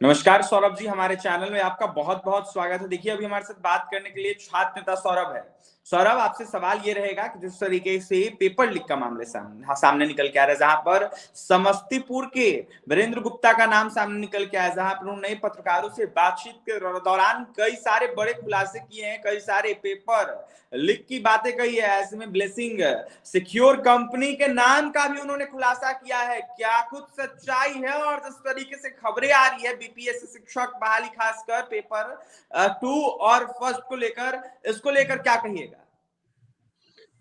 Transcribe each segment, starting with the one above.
नमस्कार सौरभ जी, हमारे चैनल में आपका बहुत बहुत स्वागत है। देखिए, अभी हमारे साथ बात करने के लिए छात्र नेता सौरभ है। सौरभ, आपसे सवाल ये रहेगा कि जिस तरीके से पेपर लीक का मामले सामने निकल के आ रहा है, जहां पर समस्तीपुर के वीरेंद्र गुप्ता का नाम सामने निकल के आया, जहां पर उन्होंने पत्रकारों से बातचीत के दौरान कई सारे बड़े खुलासे किए हैं, कई सारे पेपर लीक की बातें कही है। ऐसे में ब्लेसिंग सिक्योर कंपनी के नाम का भी उन्होंने खुलासा किया है। क्या कुछ सच्चाई है? और जिस तरीके से खबरें आ रही है बीपीएससी शिक्षक बहाली, खासकर पेपर 2 और फर्स्ट को लेकर, इसको लेकर क्या कहिएगा?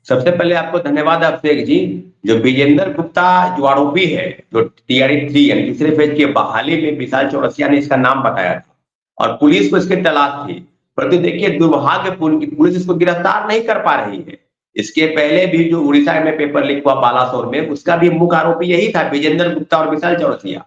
सबसे पहले आपको धन्यवाद अभिषेक जी। जो विजेंद्र गुप्ता जो आरोपी है, जो टीआरई 3 यानी तीसरे फेज की बहाली में विशाल चौरसिया ने इसका नाम बताया था और पुलिस को इसकी तलाश थी, परंतु देखिए दुर्भाग्यपूर्ण की पुलिस इसको गिरफ्तार नहीं कर पा रही है। इसके पहले भी जो उड़ीसा में पेपर लीक हुआ बालासोर में, उसका भी मुख्य आरोपी यही था, विजेंद्र गुप्ता और विशाल चौरसिया।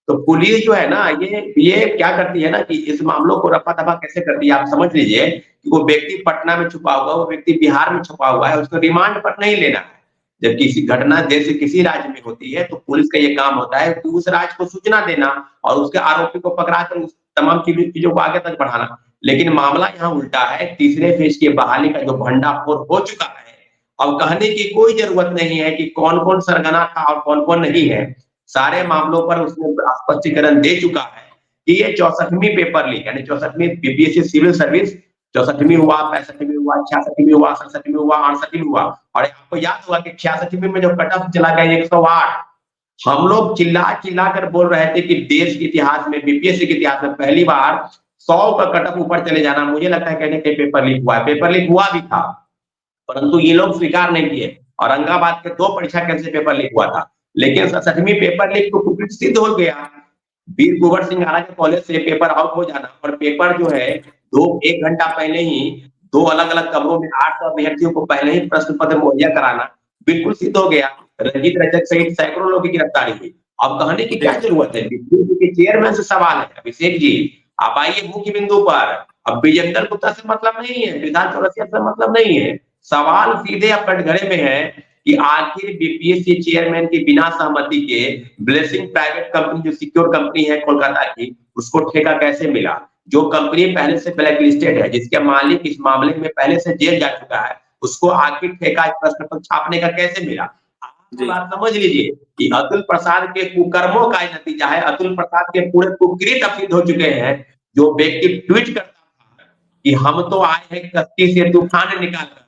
तो पुलिस जो है ना, ये क्या करती है ना कि इस मामलों को रफा दफा कैसे करती है, आप समझ लीजिए कि वो व्यक्ति पटना में छुपा हुआ, वो व्यक्ति बिहार में छुपा हुआ है, उसको रिमांड पर नहीं लेना है। जब किसी घटना जैसे किसी राज्य में होती है तो पुलिस का ये काम होता है कि उस राज्य को सूचना देना और उसके आरोपी को पकड़ाकर उस तमाम चीजों को आगे तक बढ़ाना। लेकिन मामला यहाँ उल्टा है। तीसरे फेज की बहाली का जो भंडाफोड़ हो चुका है, अब कहने की कोई जरूरत नहीं है कि कौन कौन सरगना था और कौन कौन नहीं है। सारे मामलों पर उसने स्पष्टीकरण दे चुका है कि ये 64वीं पेपर लीक यानी 64वीं बीपीएससी सिविल सर्विस 64वीं हुआ, 65वीं हुआ, 66वीं हुआ, 67वीं हुआ, 68वीं हुआ। और आपको याद होगा कि 66वीं में जो कट ऑफ चला गया 108, हम लोग चिल्ला चिल्ला कर बोल रहे थे कि देश के इतिहास में, बीपीएससी के इतिहास में पहली बार 100 का कट ऑफ ऊपर चले जाना, मुझे लगता है कहने के पेपर लीक हुआ है। पेपर लीक हुआ भी था, परंतु ये लोग स्वीकार नहीं किए। औरंगाबाद के 2 परीक्षा केंद्र से पेपर लीक हुआ था, लेकिन 67वीं पेपर लीक तो कुछ सिद्ध हो गया। वीर कुंवर सिंह आला के कॉलेज से पेपर आउट हो जाना और पेपर जो है 1 घंटा पहले ही 2 अलग-अलग कमरों में 800 अभ्यर्थियों को पहले ही प्रश्न पत्र मुहैया कराना बिल्कुल सिद्ध हो गया। रंजीत रजक सहित सैकड़ों लोगों की गिरफ्तारी हुई। अब कहने की क्या जरूरत है? बीजेपी के चेयरमैन से सवाल है। अभिषेक जी, आप आइए मुख्य बिंदु पर। अब विजेंद्र गुप्ता से मतलब नहीं है, विशाल चौरसिया से मतलब नहीं है। सवाल सीधे अब कटघरे में है कि आखिर बीपीएससी चेयरमैन की बिना सहमति के ब्लेसिंग प्राइवेट कंपनी, जो सिक्योर कंपनी है कोलकाता की, उसको ठेका कैसे मिला? जो कंपनी पहले से ब्लैक लिस्टेड है, जिसके मालिक इस मामले में पहले से जेल जा चुका है, उसको आखिर ठेका इस प्रश्न पर छापने का कैसे मिला? आप बात समझ लीजिए कि अतुल प्रसाद के कुकर्मों का नतीजा है। अतुल प्रसाद के पूरे कुकृत सिद्ध हो चुके हैं। जो व्यक्ति ट्वीट करता था कि हम तो आए हैं कश्ती से तूफान निकालकर,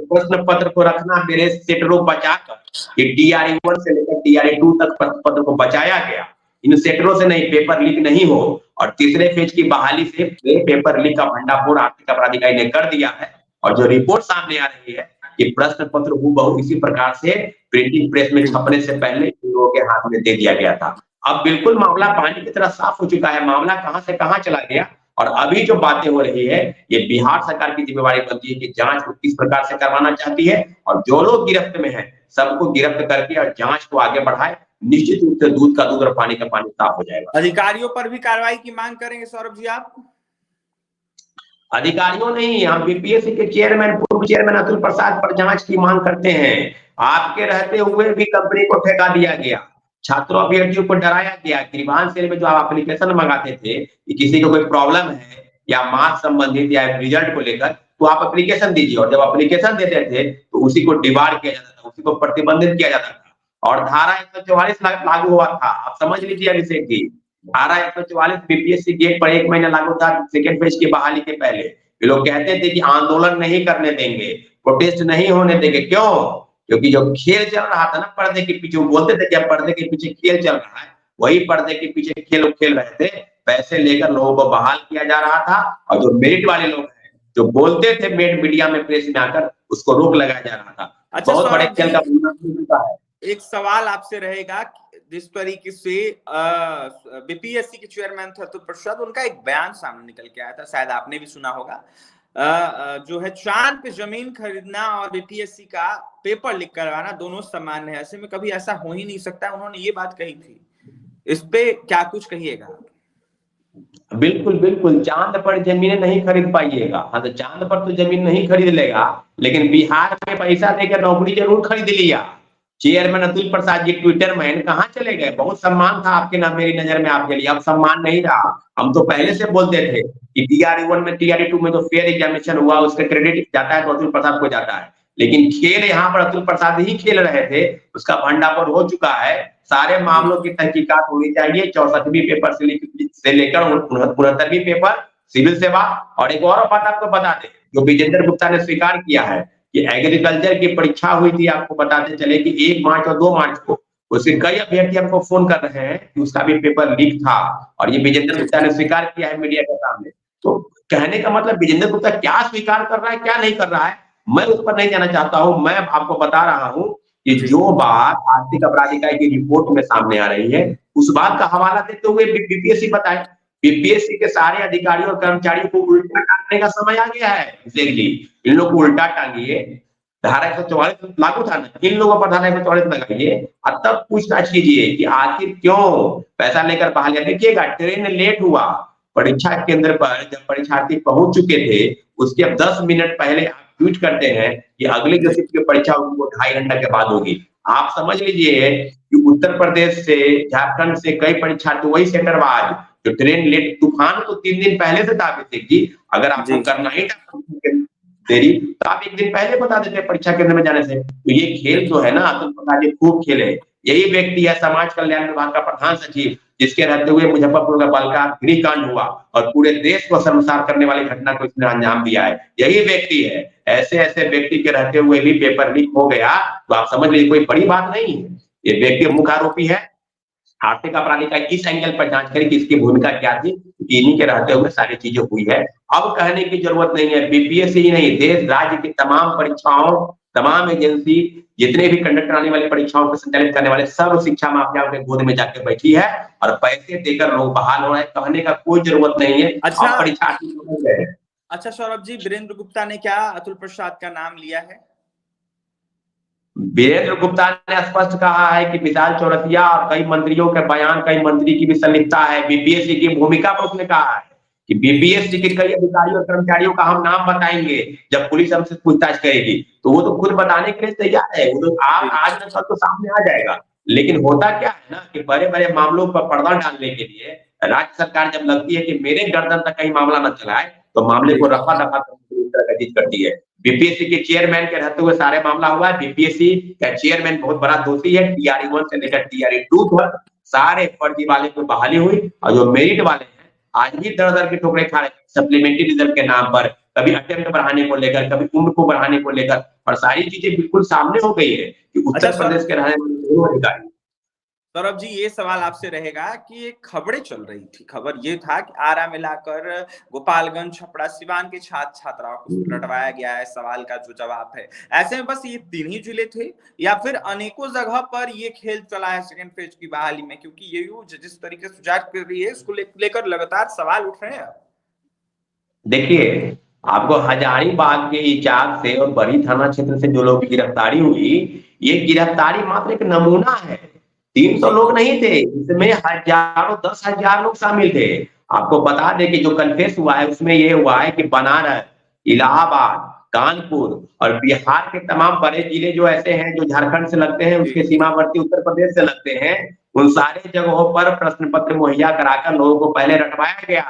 प्रश्न पत्र को रखना मेरे सेटरों बचाकर, ये टीआरई 1 से लेकर टीआरई 2 तक प्रश्न पत्र को बचाया गया। इन सेटरों से नहीं, पेपर लीक नहीं हो। और तीसरे फेज की बहाली से पेपर लीक का भंडाफोड़ आर्थिक अपराध इकाई ने कर दिया है। और जो रिपोर्ट सामने आ रही है कि प्रश्न पत्र हूबहू इसी प्रकार से प्रिंटिंग प्रेस में छपने से पहले लोगों के हाथ में दे दिया गया था। अब बिल्कुल मामला पानी की तरह साफ हो चुका है। मामला कहां से कहां चला गया और अभी जो बातें हो रही है, ये बिहार सरकार की जिम्मेवारी बनती है कि जांच को किस प्रकार से करवाना चाहती है और जो लोग गिरफ्त में हैं सबको गिरफ्त करके और जांच को आगे बढ़ाए। निश्चित रूप से दूध का दूध और पानी का पानी साफ हो जाएगा। अधिकारियों पर भी कार्रवाई की मांग करेंगे सौरभ जी आप? अधिकारियों नहीं, हम बीपीएससी के चेयरमैन, पूर्व चेयरमैन अतुल प्रसाद पर जांच की मांग करते हैं। आपके रहते हुए भी कंपनी को ठेका दिया गया, छात्रों अभ्यर्थियों को डराया गया। गिरिबान सेल में जो आप एप्लीकेशन मंगाते थे कि किसी को कोई प्रॉब्लम है या मार्क्स संबंधित या रिजल्ट को लेकर, तो आप एप्लीकेशन दीजिए। और जब एप्लीकेशन देते थे तो उसी को डिबार किया जाता था, उसी को प्रतिबंधित किया जाता था और धारा 144 लागू हुआ था। आप समझ लीजिए अभिषेक जी, धारा 144 बीपीएससी गेट पर 1 महीना लागू था सेकेंड फेज की बहाली के पहले। ये लोग कहते थे कि आंदोलन नहीं करने देंगे, प्रोटेस्ट नहीं होने देंगे। क्यों? क्योंकि जो खेल चल रहा था ना पर्दे के पीछे, वो बोलते थे कि पर्दे के पीछे खेल चल रहा है, वही पर्दे के पीछे खेल खेल रहे थे। पैसे लेकर लोगों को बहाल किया जा रहा था और जो मेरिट वाले लोग हैं, जो बोलते थे मीडिया में, प्रेस में आकर, उसको रोक लगाया जा रहा था। अच्छा, बहुत बड़े खेल का है। एक सवाल आपसे रहेगा, जिस तरीके से बीपीएससी के चेयरमैन थे अतुल प्रसाद, उनका एक बयान सामने निकल के आया था, शायद आपने भी सुना होगा। जो है चांद पे जमीन खरीदना और बीपीएससी का पेपर लीक करवाना दोनों समान है, ऐसे में कभी ऐसा हो ही नहीं सकता, उन्होंने ये बात कही थी। इस पे क्या कुछ कहिएगा? बिल्कुल बिल्कुल, चांद पर जमीन नहीं खरीद पाइएगा। हाँ, तो चांद पर तो जमीन नहीं खरीद लेगा, लेकिन बिहार में पैसा देकर नौकरी जरूर खरीद लिया। Chairman Atul Prasad ji Twitter man कहाँ चले गए? बहुत सम्मान था आपके नाम, मेरी नजर में आपके लिए, अब सम्मान नहीं रहा। हम तो पहले से बोलते थे कि टीआरई 1 में टीआरई 2 में जो फेयर एग्जामिनेशन हुआ उसका क्रेडिट जाता है तो अतुल प्रसाद को जाता है, लेकिन खेल यहाँ पर अतुल प्रसाद ही खेल रहे थे, उसका भंडाफोड़ हो चुका है। सारे मामलों की तहकीकात होनी चाहिए, 64वीं पेपर से लेकर 69वीं पेपर सिविल सेवा। और एक और बात आपको बता दें, जो विजेंद्र गुप्ता ने स्वीकार किया है कि एग्रीकल्चर की परीक्षा हुई थी, आपको बताते चले कि 1 मार्च और 2 मार्च को उसके कई अभ्यर्थी हमको फोन कर रहे हैं कि उसका भी पेपर लीक था, और ये विजेंद्र गुप्ता ने स्वीकार किया है मीडिया के सामने। तो कहने का मतलब विजेंद्र गुप्ता क्या स्वीकार कर रहा है, क्या नहीं कर रहा है, मैं उस पर नहीं जाना चाहता हूं। मैं आपको बता रहा हूं कि जो बात आर्थिक अपराध इकाई की रिपोर्ट में सामने आ रही है, उस बात का हवाला देते हुए बीपीएससी बताए। बीपीएससी के सारे अधिकारियों और कर्मचारियों को उल्टा टांगने का समय आ गया है। एग्जैक्टली इन लोग को उल्टा टांगिए, धारा 144 लागू था ना, इन लोगों पर धारा 144 लगाइए और तब पूछताछ कीजिए कि आखिर क्यों पैसा लेकर बहालियां। देखिएगा, ट्रेन लेट हुआ, परीक्षा केंद्र पर जब परीक्षार्थी पहुंच चुके थे उसके 10 मिनट पहले आप ट्वीट करते हैं कि अगली जो शिफ्ट की परीक्षा होगी वो 2.5 घंटा के बाद होगी। आप समझ लीजिए कि उत्तर प्रदेश से, झारखंड से कई परीक्षार्थी वही सेंटरबाज जो ट्रेन लेट, तूफान तो 3 दिन पहले से ताबीज थी कि अगर आपको करना ही था देरी तो आप 1 दिन पहले बता देते परीक्षा केंद्र में जाने से। तो ये खेल जो है ना अतुल प्रसाद जी खूब खेले। यही व्यक्ति है समाज कल्याण विभाग का प्रधान सचिव, जिसके रहते हुए मुजफ्फरपुर का बालिका गृहकांड हुआ और पूरे देश को शर्मसार करने वाली घटना को इसने अंजाम दिया है। यही व्यक्ति है। ऐसे ऐसे व्यक्ति के रहते हुए भी पेपर लीक हो गया तो आप समझ लीजिए कोई बड़ी बात नहीं है। ये व्यक्ति मुख्य आरोपी है। आर्थिक अपराधी का इस एंगल पर जांच करें कि इसकी भूमिका क्या थी, इन्हीं के रहते हुए सारी चीजें हुई है। अब कहने की जरूरत नहीं है, बीपीएससी ही नहीं, देश राज्य की तमाम परीक्षाओं, तमाम एजेंसी, जितने भी कंडक्ट कराने वाली परीक्षाओं को संचालित करने वाले सब शिक्षा माफियाओं के गोद में जाकर बैठी है और पैसे देकर लोग बहाल हो रहे हैं। कहने का कोई जरूरत नहीं है। अच्छा, अब परीक्षार्थी अच्छा सौरभ जी, वीरेंद्र गुप्ता ने क्या अतुल प्रसाद का नाम लिया है? वीरेंद्र गुप्ता ने स्पष्ट कहा है कि विशाल चौरसिया और कई मंत्रियों के बयान, कई मंत्री की भी संलिप्तता है बीपीएससी की भूमिका पर। उसने कहा है कि बीपीएससी के कई अधिकारियों और कर्मचारियों का हम नाम बताएंगे जब पुलिस हमसे पूछताछ करेगी, तो वो तो खुद बताने के लिए तैयार है। वो तो आप आज न कल तो सामने आ जाएगा। लेकिन होता क्या है ना कि बड़े बड़े मामलों पर पर्दा डालने के लिए राज्य सरकार जब लगती है कि मेरे गर्दन तक कहीं मामला न चलाए, तो मामले को रफा दफा करती है। बीपीएससी के चेयरमैन के रहते हुए सारे मामला हुआ है। बीपीएससी का चेयरमैन बहुत बड़ा दोषी है। टीआरई 1 से लेकर टीआरई 2 तक सारे फर्जी वाले को बहाली हुई और जो मेरिट वाले हैं आज भी दर दर की ठोकरें खा रहे हैं सप्लीमेंट्री रिजल्ट के नाम पर, कभी अटेम्प्ट बढ़ाने को लेकर, कभी उम्र को बढ़ाने को लेकर, और सारी चीजें बिल्कुल सामने हो गई है कि उत्तर प्रदेश के रहने वाले अधिकारी। सौरभ जी, ये सवाल आपसे रहेगा कि एक खबरें चल रही थी, खबर ये था कि आरा मिलाकर गोपालगंज, छपरा, सिवान के छात्र छात्राओं को रटवाया गया है। सवाल का जो जवाब है, ऐसे में बस ये 3 ही जिले थे या फिर अनेकों जगह पर ये खेल चला है सेकंड फेज की बहाली में? क्योंकि ये जिस तरीके से जांच कर रही है उसको लेकर लगातार सवाल उठ रहे हैं। देखिए, आपको हजारीबाग के इचाक से और बड़ी थाना क्षेत्र से जो लोग गिरफ्तारी हुई, ये गिरफ्तारी मात्र एक नमूना है। 300 लोग नहीं थे, इसमें हजारों, 10,000 लोग शामिल थे। आपको बता दें कि जो कन्फेस हुआ है उसमें ये हुआ है कि बनारस, इलाहाबाद, कानपुर और बिहार के तमाम बड़े जिले जो ऐसे हैं जो झारखंड से लगते हैं, उसके सीमावर्ती उत्तर प्रदेश से लगते हैं, उन सारे जगहों पर प्रश्न पत्र मुहैया कराकर लोगों को पहले रटवाया गया।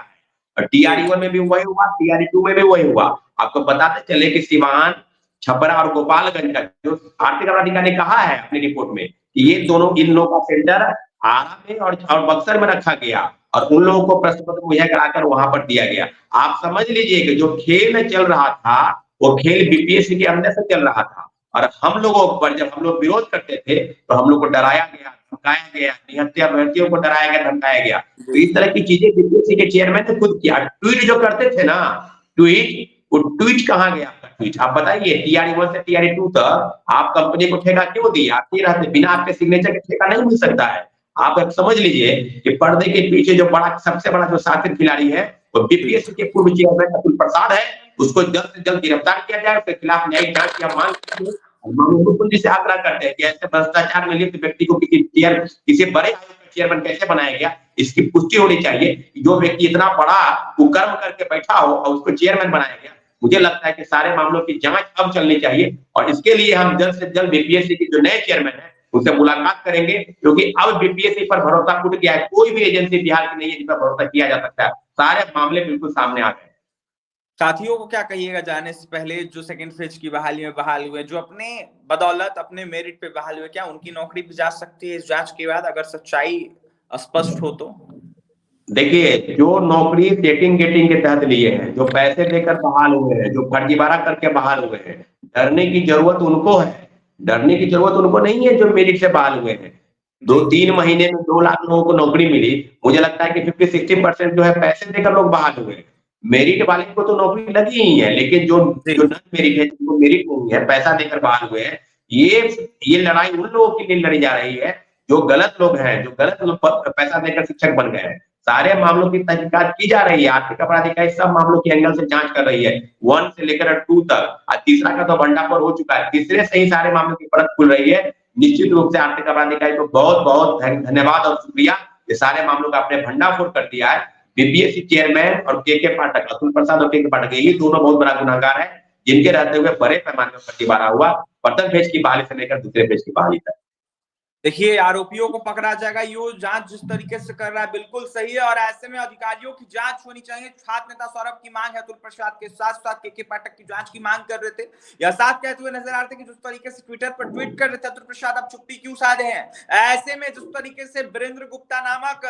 और टीआरई 1 में भी वही हुआ, टीआरई 2 में भी वही हुआ। आपको बताते चले कि सिवान, छपरा और गोपालगंज का जो आर्थिक अपराधिकारी ने कहा है अपनी रिपोर्ट में कि ये दोनों, इन लोगों का सेंटर आरा में और बक्सर में रखा गया और उन लोगों को प्रश्न पत्र मुहैया कराकर वहां पर दिया गया। आप समझ लीजिए कि जो खेल में चल रहा था वो खेल बीपीएससी के अंदर से चल रहा था, और हम लोगों पर जब हम लोग विरोध करते थे तो हम लोग को डराया गया, धमकाया गया, निहत्थे अभ्यर्थियों को डराया गया, धमकाया गया। तो इस तरह की चीजें बीपीएससी के चेयरमैन ने खुद किया। ट्वीट जो करते थे ना, वो ट्वीट कहाँ गया आपका ट्वीट? आप बताइए, टीआरई 1 से टीआरई 2 तक आप कंपनी को ठेका क्यों दिया? आप ये रहते, बिना आपके सिग्नेचर के ठेका नहीं मिल सकता है। आप समझ लीजिए कि पर्दे के पीछे जो बड़ा, सबसे बड़ा जो शातिर खिलाड़ी है वो बीपीएससी के पूर्व चेयरमैन अतुल प्रसाद है। उसको जल्द से जल्द गिरफ्तार किया जाए, उसके खिलाफ न्यायिक जांच की मांग करते हैं। मुख्यमंत्री से आग्रह करते हैं कि ऐसे भ्रष्टाचार में लिप्त व्यक्ति को किसी बड़े आयोग का चेयरमैन कैसे बनाया गया, इसकी पुष्टि होनी चाहिए। जो व्यक्ति इतना बड़ा कुकर्म करके बैठा हो और उसको चेयरमैन बनाया गया, मुझे लगता है कि सारे मामलों की जांच अब चलनी चाहिए और इसके लिए हम जल्द से जल्द बीपीएससी के जो नए चेयरमैन है उससे मुलाकात करेंगे, क्योंकि अब बीपीएससी पर भरोसा टूट गया है। कोई भी एजेंसी बिहार की नहीं है जिस पर भरोसा किया जा सकता है। सारे मामले बिल्कुल सामने आ गए। साथियों को क्या कहिएगा जाने से पहले, जो सेकंड फेज की बहाली में बहाल हुए, जो अपने बदौलत अपने मेरिट पे बहाल हुए, क्या उनकी नौकरी भी जा सकती है इस जांच के बाद, अगर सच्चाई स्पष्ट हो तो? देखिए, जो नौकरी सेटिंग गेटिंग के तहत लिए हैं, जो पैसे देकर बहाल हुए हैं, जो फर्जीवाड़ा करके बहाल हुए हैं, डरने की जरूरत उनको है। डरने की जरूरत उनको नहीं है जो मेरिट से बहाल हुए हैं। 2-3 महीने में 2 लाख लोगों को नौकरी मिली। मुझे लगता है कि 50-60% जो है पैसे देकर लोग बहाल हुए। मेरिट वाले को तो नौकरी लगी ही है, लेकिन जो जो नॉन मेरिट है, जिनको मेरिट नहीं है, पैसा देकर बहाल हुए हैं, ये लड़ाई उन लोगों के लिए लड़ी जा रही है जो गलत लोग हैं, जो गलत लोग पैसा देकर शिक्षक बन गए हैं। सारे मामलों की तहकीकात की जा रही है। आर्थिक अपराध इकाई सब मामलों की एंगल से जांच कर रही है, 1 से लेकर 2 तक। तीसरा का तो भंडाफोड़ हो चुका है, तीसरे से ही सारे मामलों की परत खुल रही है। निश्चित रूप से आर्थिक अपराध इकाई को बहुत बहुत धन्यवाद और शुक्रिया, ये सारे मामलों का आपने भंडाफोड़ कर दिया है। बीपीएससी चेयरमैन और के पाठक, अतुल प्रसाद और के पाठक, यही दोनों बहुत बड़ा गुनाहगार है, जिनके रहते हुए बड़े पैमाने पर फर्जीवाड़ा हुआ, प्रथम फेज की बहाली से लेकर दूसरे फेज की बहाली तक। देखिए, आरोपियों को पकड़ा जाएगा, ये जांच जिस तरीके से कर रहा है बिल्कुल सही है, और ऐसे में अधिकारियों की जांच होनी चाहिए। छात्र नेता सौरभ की मांग है, अतुल प्रसाद के साथ साथ के पाठक की जांच की मांग कर रहे थे। यह साथ कहते हुए नजर आ रहे थे कि जिस तरीके से ट्विटर पर ट्वीट कर रहे थे अतुल प्रसाद, अब चुप्पी क्यों साधे हैं। ऐसे में जिस तरीके से वीरेंद्र गुप्ता नामक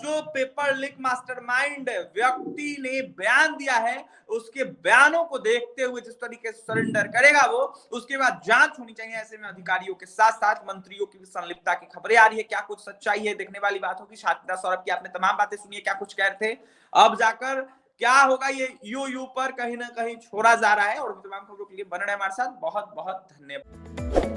जो पेपर लीक मास्टरमाइंड व्यक्ति ने बयान दिया है, उसके बयानों को देखते हुए जिस तरीके से सरेंडर करेगा वो, उसके बाद जांच होनी चाहिए। ऐसे में अधिकारियों के साथ साथ मंत्रियों की संलिप्तता की खबरें आ रही है, क्या कुछ सच्चाई है देखने वाली बात होगी। छात्रा सौरभ की आपने तमाम बातें सुनी है, क्या कुछ कह रहे थे, अब जाकर क्या होगा ये यू पर कहीं ना कहीं छोड़ा जा रहा है। और तमाम खबरों के लिए बने रहे हमारे साथ। बहुत बहुत धन्यवाद।